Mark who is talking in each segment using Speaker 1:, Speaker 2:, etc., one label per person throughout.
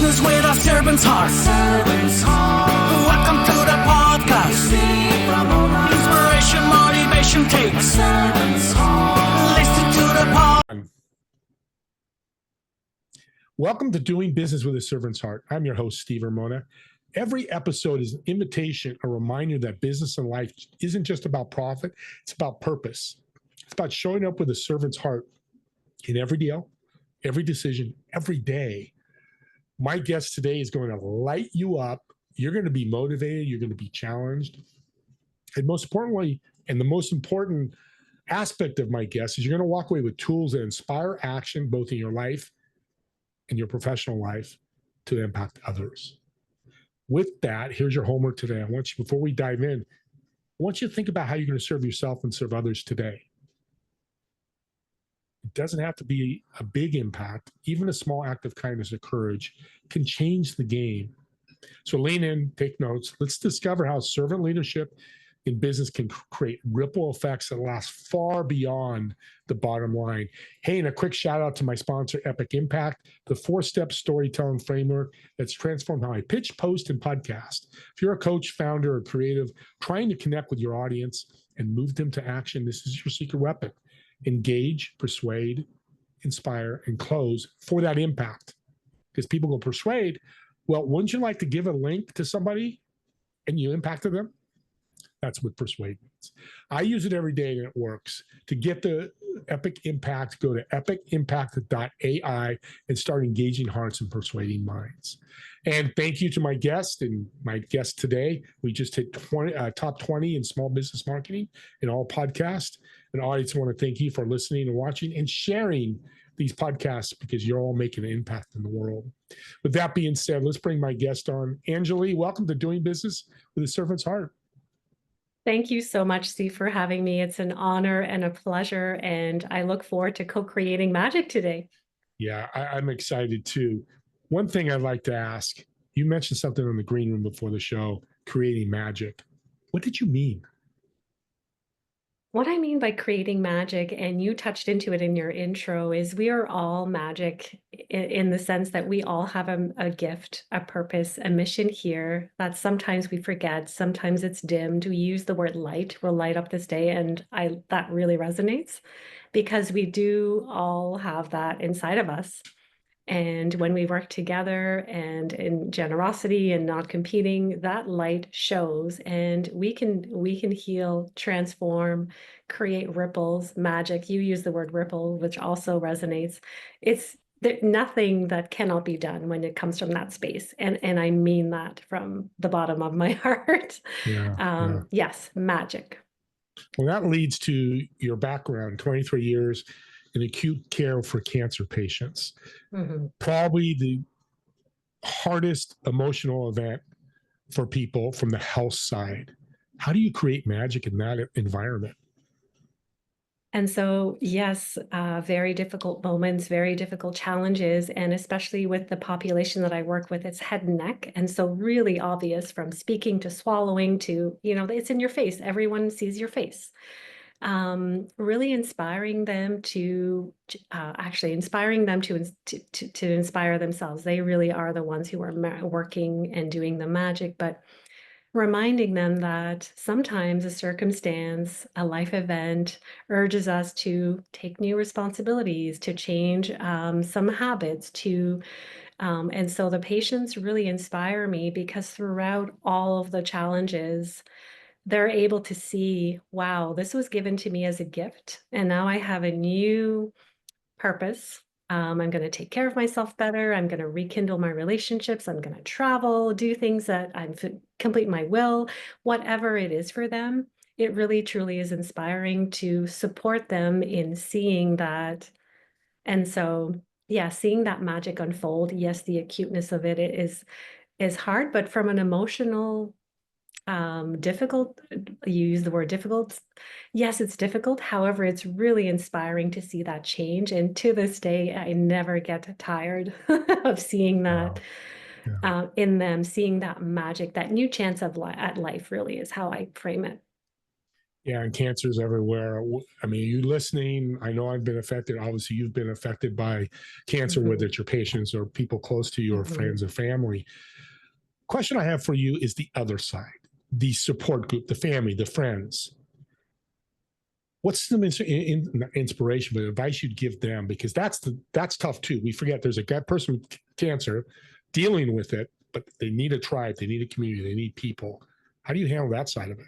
Speaker 1: business with a servant's heart. Welcome to the podcast. Inspiration, motivation takes. Listen to the pod.
Speaker 2: Welcome to Doing Business with a Servant's Heart. I'm your host, Steve Ramona. Every episode is an invitation, a reminder that business and life isn't just about profit, it's about purpose. It's about showing up with a servant's heart in every deal, every decision, every day. My guest today is going to light you up. You're going to be motivated. You're going to be challenged. And most importantly, and the most important aspect of my guest is you're going to walk away with tools that inspire action, both in your life and your professional life, to impact others. With that, here's your homework today. I want you, before we dive in, I want you to think about how you're going to serve yourself and serve others today. It doesn't have to be a big impact. Even a small act of kindness or courage can change the game. So lean in, take notes. Let's discover how servant leadership in business can create ripple effects that last far beyond the bottom line. Hey, and a quick shout out to my sponsor, Epic Impact, the 4-step storytelling framework that's transformed how I pitch, post, and podcast. If you're a coach, founder, or creative trying to connect with your audience and move them to action, this is your secret weapon. Engage, persuade, inspire, and close for that impact. Because people go persuade. Well, wouldn't you like to give a link to somebody and you impacted them? That's what persuade means. I use it every day and it works. To get the Epic Impact, go to epicimpact.ai and start engaging hearts and persuading minds. And thank you to my guest and my guest today. We just hit top 20 in small business marketing in all podcasts. And audience, I want to thank you for listening and watching and sharing these podcasts because you're all making an impact in the world. With that being said, let's bring my guest on. Angele, welcome to Doing Business with a Servant's Heart.
Speaker 3: Thank you so much, Steve, for having me. It's an honor and a pleasure, and I look forward to co-creating magic today.
Speaker 2: Yeah, I'm excited too. One thing I'd like to ask, you mentioned something in the green room before the show, creating magic. What did you mean?
Speaker 3: What I mean by creating magic, and you touched into it in your intro, is we are all magic in the sense that we all have a gift, a purpose, a mission here that sometimes we forget, sometimes it's dimmed. We use the word light, we'll light up this day, and that really resonates because we do all have that inside of us. And when we work together and in generosity and not competing, that light shows, and we can heal, transform, create ripples, magic. You use the word ripple, which also resonates. It's nothing that cannot be done when it comes from that space. And I mean that from the bottom of my heart.
Speaker 2: Yeah.
Speaker 3: Yes, magic.
Speaker 2: Well, that leads to your background, 23 years in acute care for cancer patients. Mm-hmm. Probably the hardest emotional event for people from the health side. How do you create magic in that environment?
Speaker 3: And so, yes, very difficult moments, very difficult challenges, and especially with the population that I work with, it's head and neck. And so really obvious from speaking to swallowing to, it's in your face. Everyone sees your face. Really inspiring them to inspire themselves. They really are the ones who are working and doing the magic, but reminding them that sometimes a circumstance, a life event urges us to take new responsibilities, to change some habits, and so the patients really inspire me because throughout all of the challenges, they're able to see, wow, this was given to me as a gift, and now I have a new purpose. I'm going to take care of myself better. I'm going to rekindle my relationships. I'm going to travel, do things that complete my will, whatever it is for them. It really, truly is inspiring to support them in seeing that. And so, yeah, seeing that magic unfold. Yes, the acuteness of it is hard, but from an emotional difficult, you use the word difficult. Yes, it's difficult. However, it's really inspiring to see that change. And to this day, I never get tired of seeing that in them, seeing that magic, that new chance at life really is how I frame it.
Speaker 2: Yeah, and cancer's everywhere. I mean, you listening, I know I've been affected. Obviously, you've been affected by cancer, whether
Speaker 3: Mhm,
Speaker 2: it's your patients or people close to you or
Speaker 3: mhm.
Speaker 2: friends or family. Question I have for you is the other side, the support group, the family, the friends. What's some inspiration, but advice you'd give them? Because that's tough too. We forget there's a person with cancer dealing with it, but they need a tribe, they need a community, they need people. How do you handle that side of it?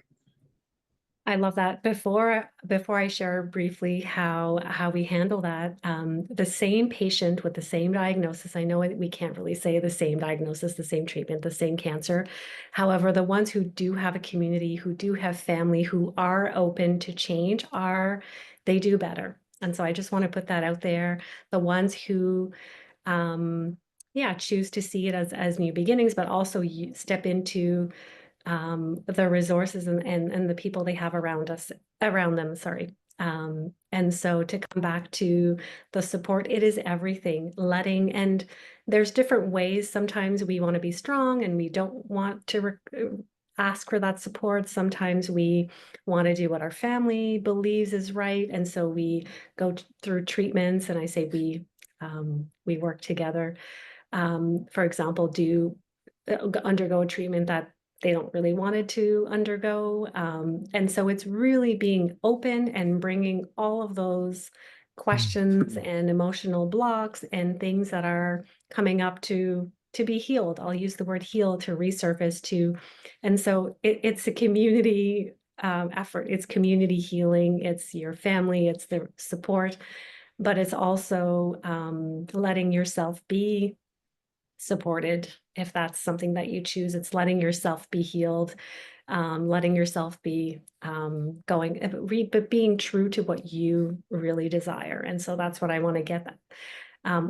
Speaker 3: I love that. Before I share briefly how we handle that, the same patient with the same diagnosis, I know we can't really say the same diagnosis, the same treatment, the same cancer. However, the ones who do have a community, who do have family, who are open to change, they do better. And so I just want to put that out there. The ones who yeah, choose to see it as new beginnings, but also step into the resources and the people they have around them, sorry. And so to come back to the support, it is everything. And there's different ways. Sometimes we want to be strong and we don't want to ask for that support. Sometimes we want to do what our family believes is right. And so we go through treatments, and I say we work together. For example, do undergo a treatment that they don't really wanted to undergo. And so it's really being open and bringing all of those questions and emotional blocks and things that are coming up to be healed. I'll use the word heal to resurface to, and so it's a community effort. It's community healing. It's your family. It's the support, but it's also letting yourself be supported if that's something that you choose. It's letting yourself be healed, letting yourself be going, but being true to what you really desire. And so that's what I want to get at.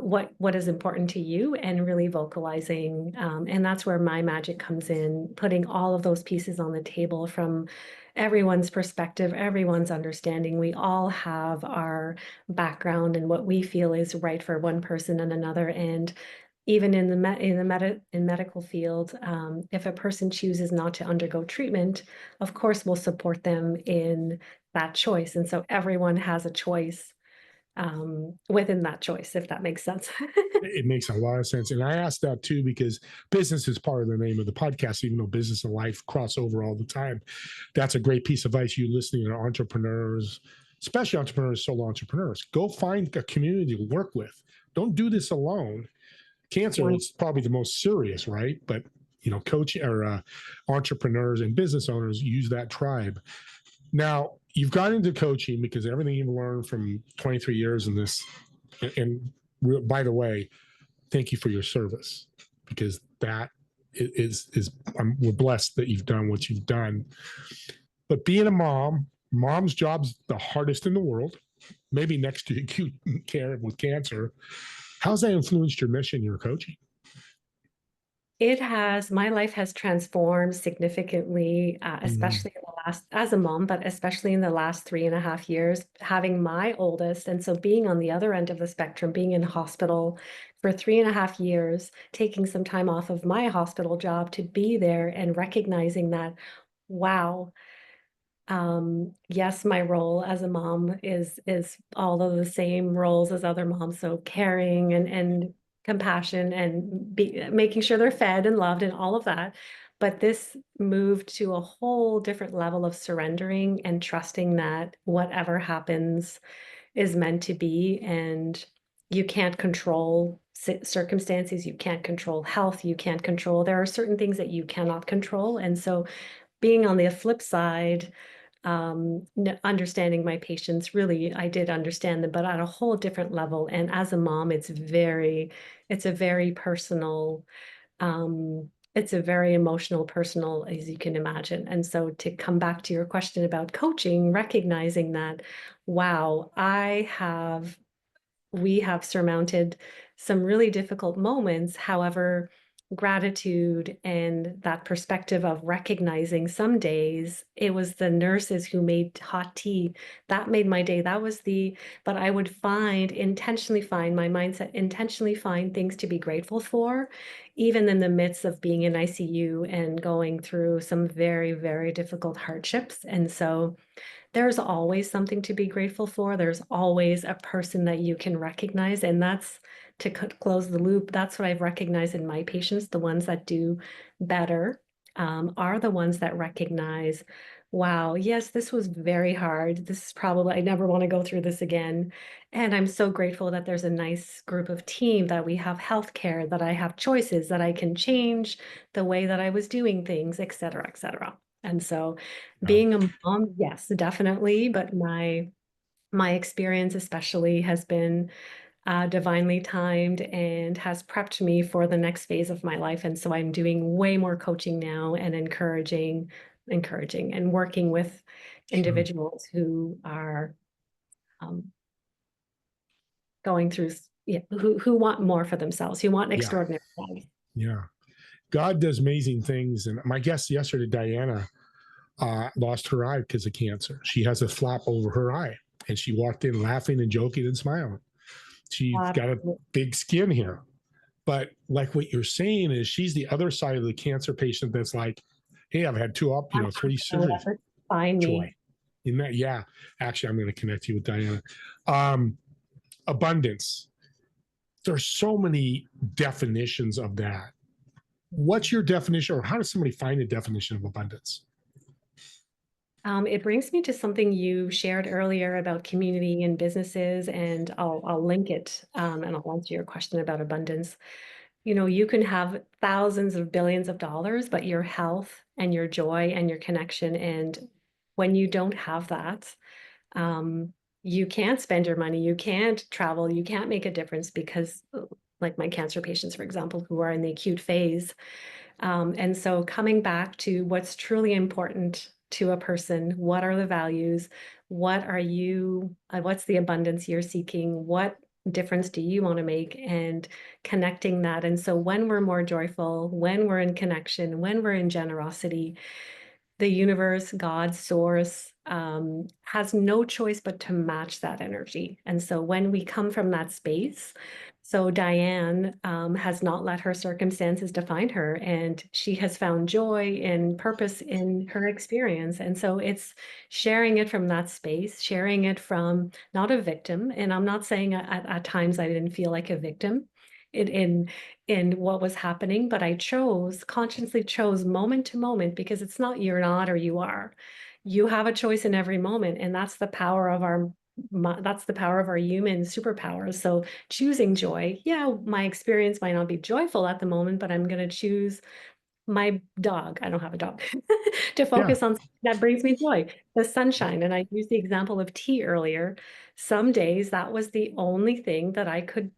Speaker 3: What is important to you, and really vocalizing, and that's where my magic comes in, putting all of those pieces on the table from everyone's perspective, everyone's understanding. We all have our background and what we feel is right for one person and another. And even in the medical field, if a person chooses not to undergo treatment, of course we'll support them in that choice. And so everyone has a choice within that choice, if that makes sense.
Speaker 2: It makes a lot of sense. And I asked that too because business is part of the name of the podcast, even though business and life cross over all the time. That's a great piece of advice you listening to entrepreneurs, especially entrepreneurs, solo entrepreneurs. Go find a community to work with. Don't do this alone. Cancer is probably the most serious, right? But coach or entrepreneurs and business owners use that tribe. Now, you've got into coaching because everything you've learned from 23 years in this, and by the way, thank you for your service, because that is we're blessed that you've done what you've done. But being a mom's job's the hardest in the world, maybe next to acute care with cancer. How's that influenced your mission, your coaching?
Speaker 3: My life has transformed significantly,
Speaker 2: Mm,
Speaker 3: especially in the last, as a mom, but especially in the last 3.5 years, having my oldest. And so being on the other end of the spectrum, being in hospital for 3.5 years, taking some time off of my hospital job to be there and recognizing that, wow, yes, my role as a mom is all of the same roles as other moms. So caring and compassion and making sure they're fed and loved and all of that. But this moved to a whole different level of surrendering and trusting that whatever happens is meant to be. And you can't control circumstances, you can't control health, you can't control, there are certain things that you cannot control. And so being on the flip side, understanding my patients, really, I did understand them, but at a whole different level. And as a mom, it's a very personal, it's a very emotional, personal, as you can imagine. And so to come back to your question about coaching, recognizing that, wow, we have surmounted some really difficult moments. However, gratitude and that perspective of recognizing some days it was the nurses who made hot tea that made my day. But I would intentionally find my mindset, intentionally find things to be grateful for, even in the midst of being in ICU and going through some very, very difficult hardships. And so there's always something to be grateful for. There's always a person that you can recognize. And that's to close the loop. That's what I've recognized in my patients. The ones that do better are the ones that recognize, wow, yes, this was very hard. This is probably, I never want to go through this again. And I'm so grateful that there's a nice group of team, that we have healthcare, that I have choices, that I can change the way that I was doing things, et cetera, et cetera. And so
Speaker 2: Wow.
Speaker 3: being a mom, yes, definitely. But my experience especially has been divinely timed and has prepped me for the next phase of my life. And so I'm doing way more coaching now and encouraging and working with
Speaker 2: Sure.
Speaker 3: individuals who are um, going through, yeah, who want more for themselves, who want
Speaker 2: Yeah.
Speaker 3: extraordinary lives.
Speaker 2: Yeah. God does amazing things. And my guest yesterday, Diana, lost her eye because of cancer. She has a flap over her eye, and she walked in laughing and joking and smiling. She's got a big skin here. But like what you're saying is, she's the other side of the cancer patient that's like, hey, I've had three surgeries.
Speaker 3: Find
Speaker 2: Joy.
Speaker 3: me.
Speaker 2: In that, yeah. Actually, I'm going to connect you with Diana. Um, Abundance. There's so many definitions of that. What's your definition, or how does somebody find a definition of abundance?
Speaker 3: It brings me to something you shared earlier about community and businesses, and I'll link it and I'll answer your question about abundance. You know, you can have thousands of billions of dollars, but your health and your joy and your connection, and when you don't have that, you can't spend your money, you can't travel, you can't make a difference because, like my cancer patients, for example, who are in the acute phase, and so coming back to what's truly important to a person, what are the values? What are you, what's the abundance you're seeking? What difference do you want to make? And connecting that. And so when we're more joyful, when we're in connection, when we're in generosity, the universe, God, source, has no choice but to match that energy. And so when we come from that space, so Diane has not let her circumstances define her, and she has found joy and purpose in her experience. And so it's sharing it from that space, sharing it from not a victim. And I'm not saying at times I didn't feel like a victim in what was happening, but I consciously chose moment to moment, because it's not you're not or you are. You have a choice in every moment, and that's the power of our human superpowers. So choosing joy, yeah, my experience might not be joyful at the moment, but I'm going to choose my dog, I don't have a dog, to
Speaker 2: Yeah.
Speaker 3: focus on something that brings me joy, the sunshine. And I used the example of tea earlier. Some days that was the only thing that I could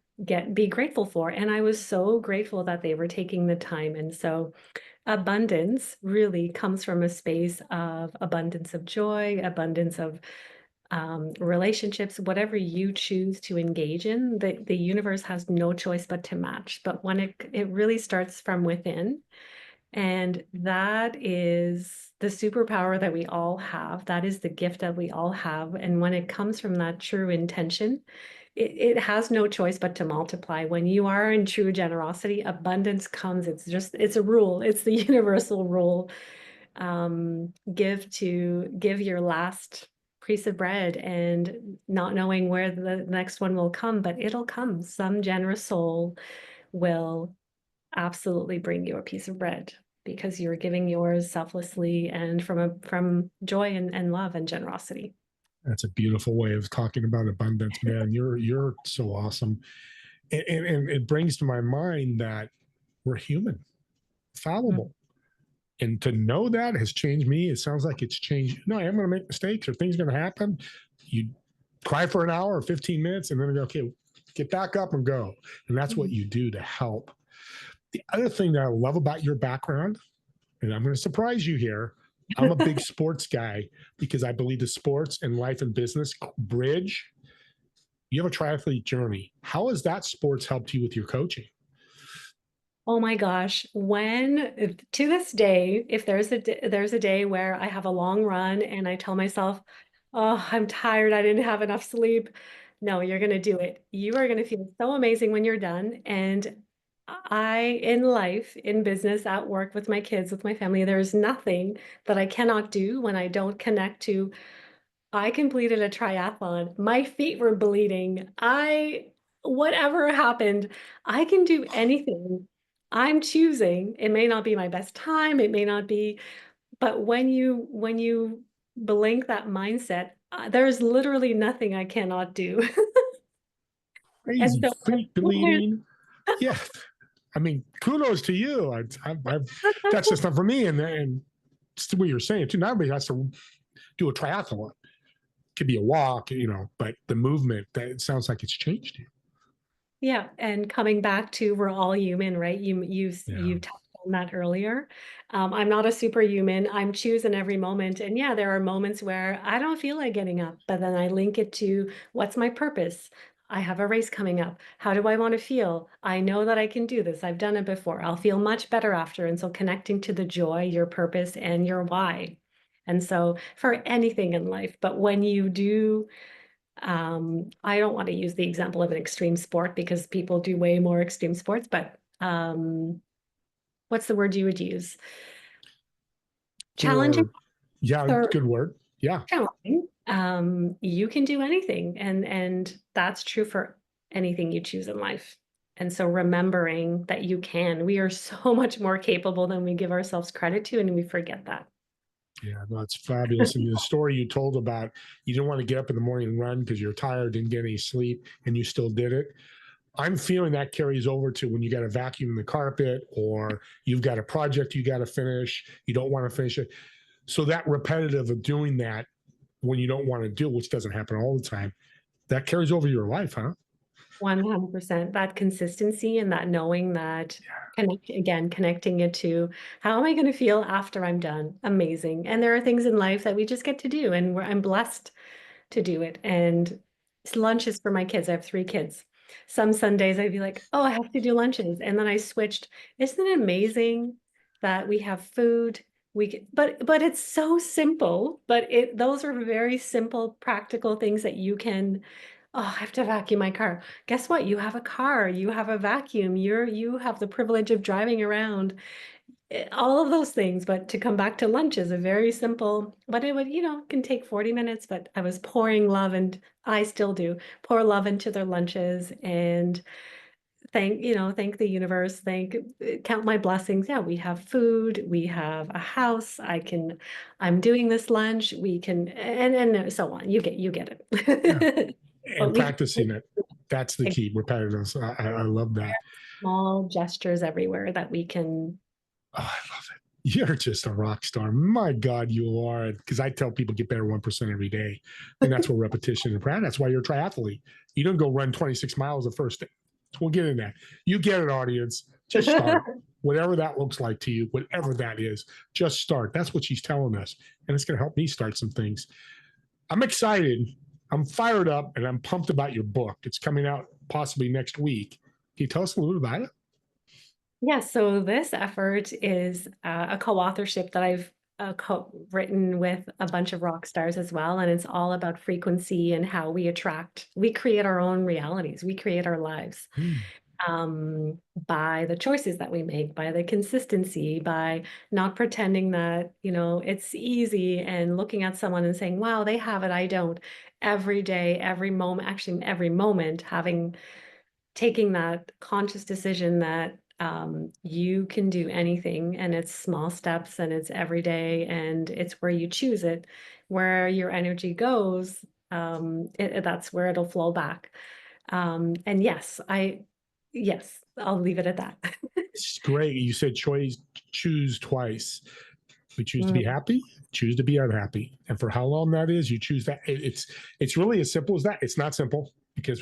Speaker 3: be grateful for. And I was so grateful that they were taking the time. And so abundance really comes from a space of abundance of joy, abundance of relationships, whatever you choose to engage in, the universe has no choice but to match. But when it really starts from within, and that is the superpower that we all have. That is the gift that we all have. And when it comes from that true intention, it has no choice but to multiply. When you are in true generosity, abundance comes. It's a rule. It's the universal rule. Give your last piece of bread, and not knowing where the next one will come, but it'll come. Some generous soul will absolutely bring you a piece of bread, because you're giving yours selflessly and from joy and love and generosity.
Speaker 2: That's a beautiful way of talking about abundance, man. You're so awesome. And it brings to my mind that we're human,
Speaker 3: Mhm.
Speaker 2: fallible. And to know that has changed me. It sounds like it's changed. No, I am going to make mistakes, or things going to happen. You cry for an hour or 15 minutes and then go, okay, get back up and go. And that's what you do to help. The other thing that I love about your background, and I'm going to surprise you here, I'm a big sports guy, because I believe the sports and life and business bridge. You have a triathlete journey. How has that sports helped you with your coaching?
Speaker 3: Oh my gosh, when to this day, if there's a day where I have a long run and I tell myself, "Oh, I'm tired, I didn't have enough sleep." No, you're going to do it. You are going to feel so amazing when you're done. And in life, in business, at work, with my kids, with my family, there's nothing that I cannot do when I don't connect to I completed a triathlon. My feet were bleeding. Whatever happened, I can do anything. I'm choosing. It may not be my best time, it may not be, but when you blink that mindset, there's literally nothing I cannot do. And
Speaker 2: Crazy
Speaker 3: so
Speaker 2: feet bleeding. Yeah. I mean, kudos to you. That's just not for me. And it's what you're saying too. Not everybody has to do a triathlon. It could be a walk, but the movement, that it sounds like it's changed you.
Speaker 3: yeah, and coming back to we're all human, right?
Speaker 2: Yeah.
Speaker 3: You touched on that earlier. I'm not a superhuman. I'm choosing every moment, and yeah, there are moments where I don't feel like getting up, but then I link it to what's my purpose? I have a race coming up. How do I want to feel? I know that I can do this. I've done it before. I'll feel much better after. And so connecting to the joy, your purpose, and your why. And so for anything in life, but when you do I don't want to use the example of an extreme sport because people do way more extreme sports, but what's the word you would use? Challenging
Speaker 2: For, yeah,
Speaker 3: or
Speaker 2: good word. Yeah.
Speaker 3: challenging. You can do anything, and that's true for anything you choose in life. And so remembering that you can, we are so much more capable than we give ourselves credit to, and we forget that.
Speaker 2: Yeah, no, it's fabulous. And the story you told about you didn't want to get up in the morning and run because you're tired, didn't get any sleep, and you still did it. I'm feeling that carries over to when you got to vacuum the carpet or you've got a project you got to finish, you don't want to finish it. So that repetitive of doing that when you don't want to do, which doesn't happen all the time, that carries over your life, huh?
Speaker 3: 100%. That consistency and that knowing that connecting it to how am I going to feel after I'm done? Amazing. And there are things in life that we just get to do, and I'm blessed to do it. And it's lunches for my kids. I have 3 kids. Some Sundays I'd be like, oh, I have to do lunches. And then I switched. Isn't it amazing that we have food? But it's so simple, but those are very simple, practical things that you can, oh, I have to vacuum my car. Guess what? You have a car, you have a vacuum, you have the privilege of driving around. All of those things, but to come back to lunch is a very simple, but it would, can take 40 minutes, but I was pouring love, and I still do pour love into their lunches and thank the universe, count my blessings. Yeah, we have food, we have a house, I'm doing this lunch, we can, and so on. You get
Speaker 2: Yeah.
Speaker 3: it.
Speaker 2: And
Speaker 3: But we
Speaker 2: practicing it. That's the
Speaker 3: have
Speaker 2: key. Repetitive. I love that.
Speaker 3: small gestures everywhere that we can.
Speaker 2: Oh, I love it. You're just a rock star. My God, you are. Because I tell people get better 1% every day. And that's what repetition and practice. That's why you're a triathlete. You don't go run 26 miles the first day. We'll get in that. You get it, audience. Just start. Whatever that looks like to you, whatever that is, just start. That's what she's telling us. And it's going to help me start some things. I'm excited. I'm fired up and I'm pumped about your book. It's coming out possibly next week. Can you tell us a little bit about it?
Speaker 3: Yeah, so this effort is a co-authorship that I've written with a bunch of rock stars as well. And it's all about frequency and how we create our own realities, we create our lives by the choices that we make, by the consistency, by not pretending that, it's easy and looking at someone and saying, wow, they have it, I don't. Every day, every moment, actually, every moment, taking that conscious decision that you can do anything, and it's small steps and it's every day, and it's where you choose it, where your energy goes, that's where it'll flow back. And yes, I'll leave it at that.
Speaker 2: It's great. You said choose twice. We choose to
Speaker 3: Mm,
Speaker 2: be happy, choose to be unhappy. And for how long that is, you choose that. It's really as simple as that. It's not simple because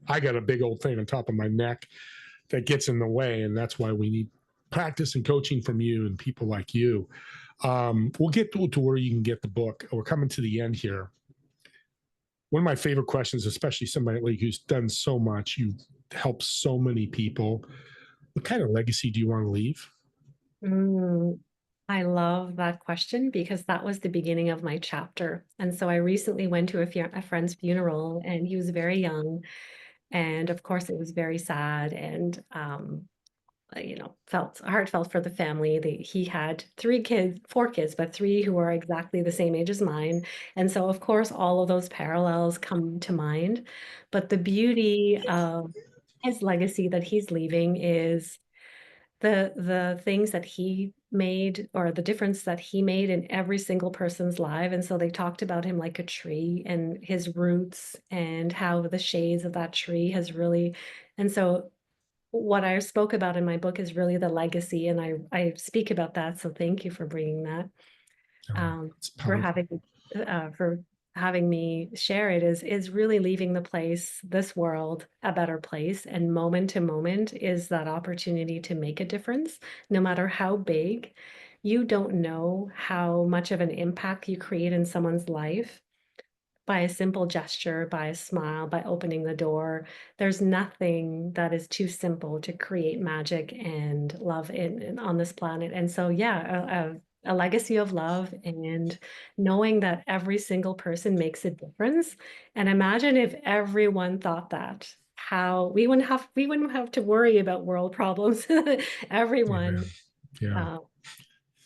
Speaker 2: I got a big old thing on top of my neck that gets in the way. And that's why we need practice and coaching from you and people like you. We'll get to where you can get the book. We're coming to the end here. One of my favorite questions, especially somebody like who's done so much, you helped so many people. What kind of legacy do you want to leave?
Speaker 3: mm. I love that question because that was the beginning of my chapter. And so I recently went to a friend's funeral, and he was very young. And of course, it was very sad. And felt heartfelt for the family. He had 4 kids, but 3 who are exactly the same age as mine. And so, of course, all of those parallels come to mind. But the beauty of his legacy that he's leaving is the things that he made, or the difference that he made in every single person's life. And so they talked about him like a tree and his roots and how the shades of that tree has really. And so what I spoke about in my book is really the legacy, and I speak about that. So thank you for bringing that,
Speaker 2: It's
Speaker 3: for
Speaker 2: powerful.
Speaker 3: having me share it. Is really leaving this world, a better place, and moment to moment is that opportunity to make a difference, no matter how big. You don't know how much of an impact you create in someone's life by a simple gesture, by a smile, by opening the door. There's nothing that is too simple to create magic and love on this planet. And so, yeah, a legacy of love, and knowing that every single person makes a difference. And imagine if everyone thought that, how we wouldn't have to worry about world problems.
Speaker 2: Yeah.
Speaker 3: Everyone.
Speaker 2: Yeah.
Speaker 3: Uh,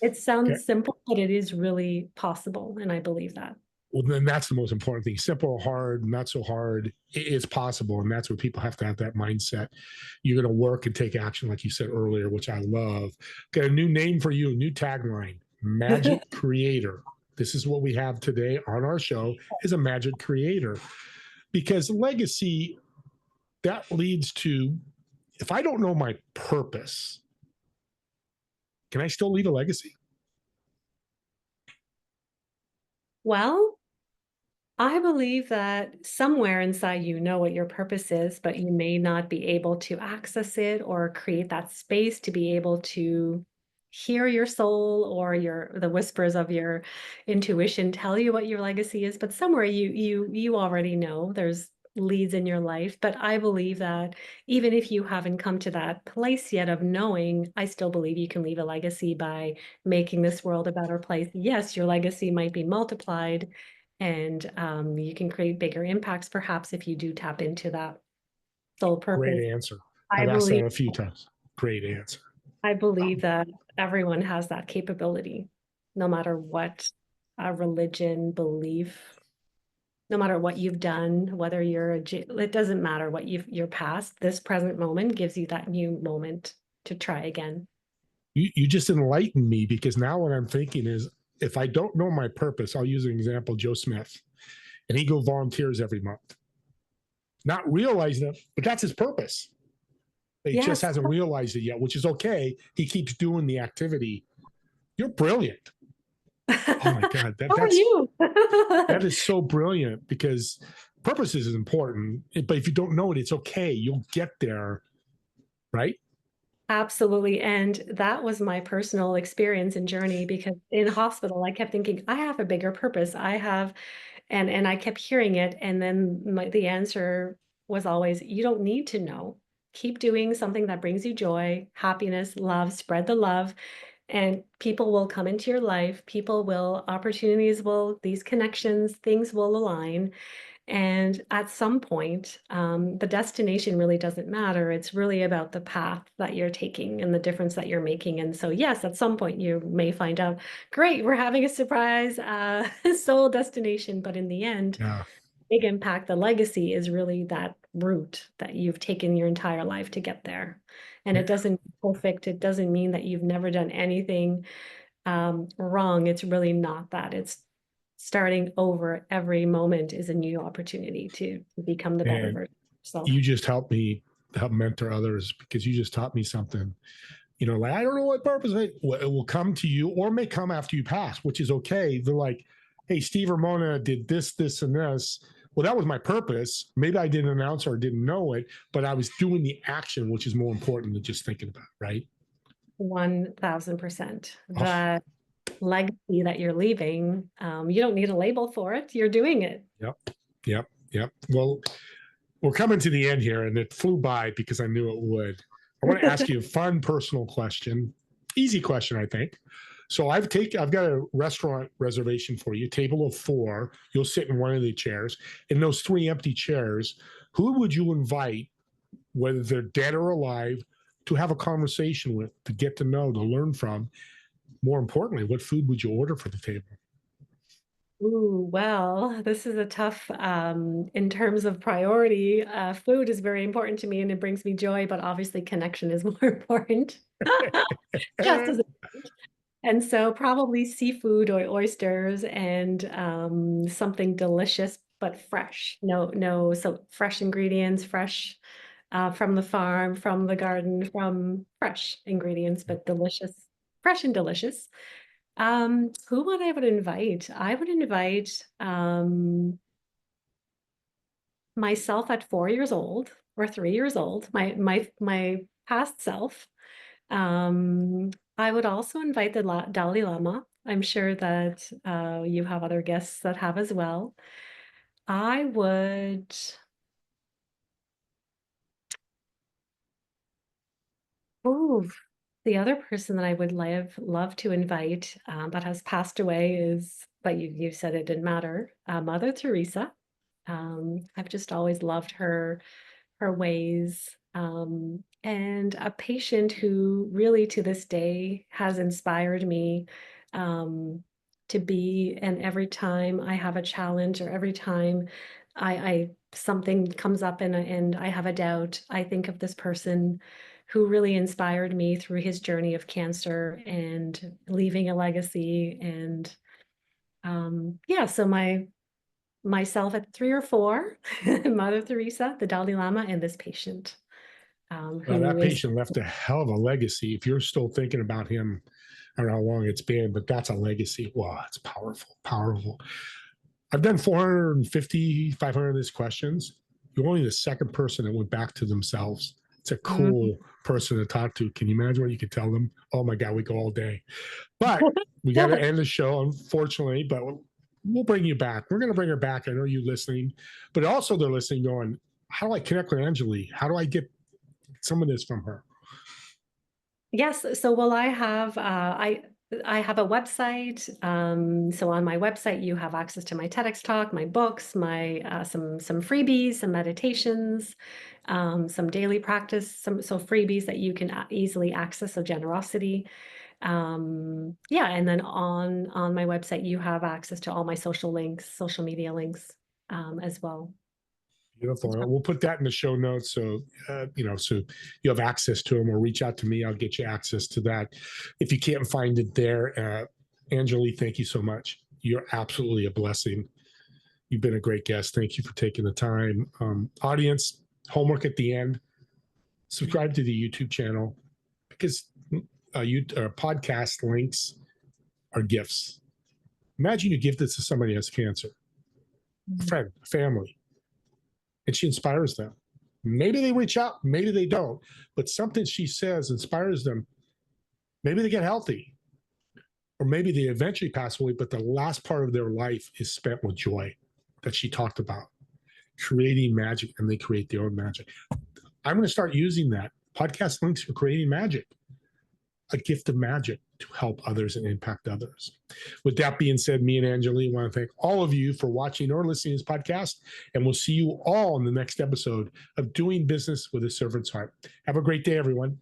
Speaker 3: it sounds simple, but it is really possible, and I believe that.
Speaker 2: Well, then that's the most important thing. Simple, hard, not so hard. It's possible. And that's where people have to have that mindset. You're going to work and take action, like you said earlier, which I love. Got a new name for you, new tagline, Magic Creator. This is what we have today on our show, is a magic creator. Because legacy, that leads to, if I don't know my purpose, can I still leave a legacy?
Speaker 3: Well, I believe that somewhere inside you know what your purpose is, but you may not be able to access it or create that space to be able to hear your soul, or the whispers of your intuition tell you what your legacy is. But somewhere you already know there's leads in your life. But I believe that even if you haven't come to that place yet of knowing, I still believe you can leave a legacy by making this world a better place. Yes, your legacy might be multiplied, and you can create bigger impacts perhaps if you do tap into that soul
Speaker 2: Great
Speaker 3: purpose.
Speaker 2: answer.
Speaker 3: I
Speaker 2: I've asked
Speaker 3: believe
Speaker 2: that a few times. Great answer.
Speaker 3: I believe that everyone has that capability, no matter what religion, belief, no matter what you've done, whether it doesn't matter what your past, this present moment gives you that new moment to try again.
Speaker 2: You just enlightened me, because now what I'm thinking is, if I don't know my purpose, I'll use an example, Joe Smith, and he go volunteers every month, not realizing it, but that's his purpose. He just
Speaker 3: Yes.
Speaker 2: hasn't realized it yet, which is okay. He keeps doing the activity. You're brilliant. Oh my God,
Speaker 3: How are you?
Speaker 2: that is so brilliant, because purpose is important, but if you don't know it, it's okay. You'll get there, right?
Speaker 3: Absolutely. And that was my personal experience and journey, because in hospital, I kept thinking, I have a bigger purpose. And I kept hearing it. And then the answer was always, you don't need to know. Keep doing something that brings you joy, happiness, love, spread the love, and people will come into your life. These connections, things will align. And at some point, the destination really doesn't matter. It's really about the path that you're taking and the difference that you're making. And so, yes, at some point you may find out, great, we're having a surprise soul destination. But in the end,
Speaker 2: Yeah.
Speaker 3: big impact, the legacy is really that route that you've taken your entire life to get there. And it doesn't perfect. It doesn't mean that you've never done anything wrong. It's really not that. It's starting over. Every moment is a new opportunity to become the better
Speaker 2: And
Speaker 3: version of yourself.
Speaker 2: you just help me help mentor others, because you just taught me something. Like, I don't know what purpose. It will come to you, or may come after you pass, which is okay. They're like, hey, Steve, Ramona did this, this, and this. Well, that was my purpose. Maybe I didn't announce or didn't know it, but I was doing the action, which is more important than just thinking about it, right?
Speaker 3: 1000%.
Speaker 2: Oh,
Speaker 3: The legacy that you're leaving, you don't need a label for it. You're doing it.
Speaker 2: yep, yep, yep. Well, we're coming to the end here, and it flew by because I knew it would. I want to ask you a fun personal question, easy question, I think. So I've got a restaurant reservation for you, table of 4. You'll sit in one of the chairs. In those 3 empty chairs, who would you invite, whether they're dead or alive, to have a conversation with, to get to know, to learn from. More importantly, what food would you order for the table?
Speaker 3: Ooh, well, this is a tough, in terms of priority. Food is very important to me and it brings me joy, but obviously connection is more important. Just as and so probably seafood or oysters and something delicious but fresh. So fresh ingredients, fresh from the farm, from the garden, from fresh ingredients, but delicious, fresh and delicious. Who would I would invite? I would invite myself at 4 years old or 3 years old, my past self. Um, I would also invite the Dalai Lama. I'm sure that you have other guests that have as well. I would, oh, the other person that I would love to invite that has passed away is, but you said it didn't matter, Mother Teresa. I've just always loved her ways, and a patient who really to this day has inspired me um, to be. And every time I have a challenge or every time I something comes up and I have a doubt, I think of this person who really inspired me through his journey of cancer and leaving a legacy. And yeah, so myself at 3 or 4, Mother Teresa, the Dalai Lama, and this patient
Speaker 2: Well,
Speaker 3: who
Speaker 2: that
Speaker 3: is,
Speaker 2: patient left a hell of a legacy. If you're still thinking about him, I don't know how long it's been, but that's a legacy. Wow, it's powerful, powerful. I've done 450, 500 of these questions. You're only the second person that went back to themselves. It's a
Speaker 3: Mhm.
Speaker 2: cool person to talk to. Can you imagine what you could tell them? Oh my God, we go all day. But we got to end the show, unfortunately, but we'll bring you back. We're going to bring her back. I know you listening, but also they're listening going, how do I connect with Angele? How do I get some of this from her?
Speaker 3: Yes. So, well, I have a website. So on my website, you have access to my TEDx talk, my books, my some freebies, some meditations, some daily practice, some so freebies that you can easily access. So generosity. Yeah, and then on my website, you have access to all my social links, social media links as well.
Speaker 2: Beautiful. And we'll put that in the show notes. So, so you have access to them or reach out to me. I'll get you access to that. If you can't find it there, Angele, thank you so much. You're absolutely a blessing. You've been a great guest. Thank you for taking the time. Audience, homework at the end. Subscribe to the YouTube channel because podcast links are gifts. Imagine you give this to somebody who has cancer, a friend, a family, and she inspires them. Maybe they reach out, maybe they don't, but something she says inspires them. Maybe they get healthy, or maybe they eventually pass away, but the last part of their life is spent with joy that she talked about, creating magic, and they create their own magic. I'm going to start using that. Podcast links for creating magic, a gift of magic to help others and impact others. With that being said, me and Angele want to thank all of you for watching or listening to this podcast, and we'll see you all in the next episode of Doing Business with a Servant's Heart. Have a great day, everyone.